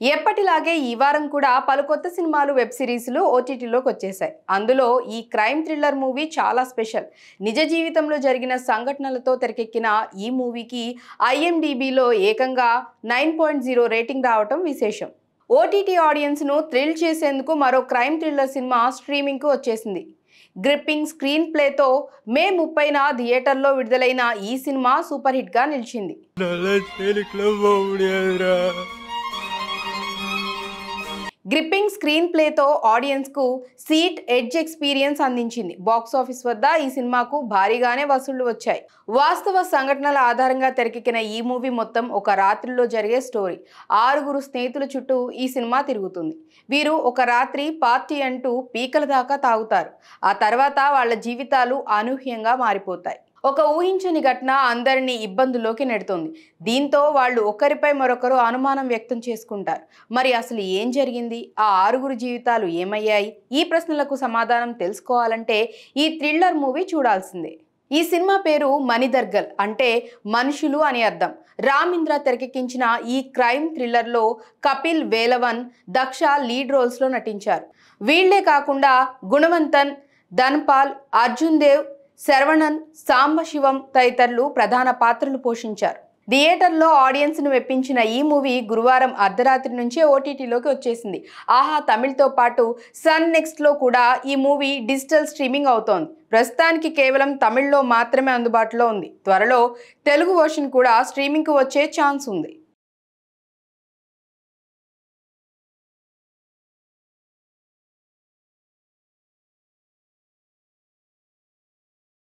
ఎప్పటిలాగే ఈ వారం కూడా పలు కొత్త సినిమాలు వెబ్ సిరీస్లు ఓటీటీలోకి వచ్చేసాయి. అందులో ఈ క్రైమ్ థ్రిల్లర్ మూవీ చాలా స్పెషల్. నిజ జీవితంలో జరిగిన సంఘటనలతో తెరకెక్కిన ఈ మూవీకి ఐఎండిబిలో ఏకంగా 9.0 రేటింగ్ రావటం విశేషం. ఓటీటీ ఆడియన్స్ను థ్రిల్ చేసేందుకు మరో క్రైమ్ థ్రిల్లర్ సినిమా స్ట్రీమింగ్కు వచ్చేసింది. గ్రిప్పింగ్ స్క్రీన్ ప్లేతో మే 30న థియేటర్లో విడుదలైన ఈ సినిమా సూపర్ హిట్గా నిలిచింది. గ్రిప్పింగ్ స్క్రీన్ ప్లేతో ఆడియన్స్కు సీట్ ఎడ్జ్ ఎక్స్పీరియన్స్ అందించింది. బాక్సాఫీస్ వద్ద ఈ సినిమాకు భారీగానే వసూళ్లు వచ్చాయి. వాస్తవ సంఘటనల ఆధారంగా తెరకెక్కిన ఈ మూవీ మొత్తం ఒక రాత్రిలో జరిగే స్టోరీ. 6 స్నేహితుల చుట్టూ ఈ సినిమా తిరుగుతుంది. వీరు ఒక రాత్రి పార్టీ అంటూ పీకల దాకా తాగుతారు. ఆ తర్వాత వాళ్ళ జీవితాలు అనూహ్యంగా మారిపోతాయి. ఒక ఊహించని ఘటన అందరినీ ఇబ్బందుల్లోకి నెడుతోంది. దీంతో వాళ్ళు ఒకరిపై మరొకరు అనుమానం వ్యక్తం చేసుకుంటారు. మరి అసలు ఏం జరిగింది? ఆ 6 జీవితాలు ఏమయ్యాయి? ఈ ప్రశ్నలకు సమాధానం తెలుసుకోవాలంటే ఈ థ్రిల్లర్ మూవీ చూడాల్సిందే. ఈ సినిమా పేరు మణిదర్గల్, అంటే మనుషులు అని అర్థం. రామింద్ర తెరకెక్కించిన ఈ క్రైమ్ థ్రిల్లర్లో కపిల్ వేలవన్, దక్ష లీడ్ రోల్స్లో నటించారు. వీళ్లే కాకుండా గుణవంతన్, ధన్పాల్, అర్జున్ దేవ్, శరవణన్, సాంబశివం తదితరులు ప్రధాన పాత్రలు పోషించారు. థియేటర్లో ఆడియన్స్ను మెప్పించిన ఈ మూవీ గురువారం అర్ధరాత్రి నుంచే ఓటీటీలోకి వచ్చేసింది. ఆహా తమిళ్తో పాటు సన్ నెక్స్ట్లో కూడా ఈ మూవీ డిజిటల్ స్ట్రీమింగ్ అవుతోంది. ప్రస్తుతానికి కేవలం తమిళ్లో మాత్రమే అందుబాటులో ఉంది. త్వరలో తెలుగు వర్షన్ కూడా స్ట్రీమింగ్కు వచ్చే ఛాన్స్ ఉంది.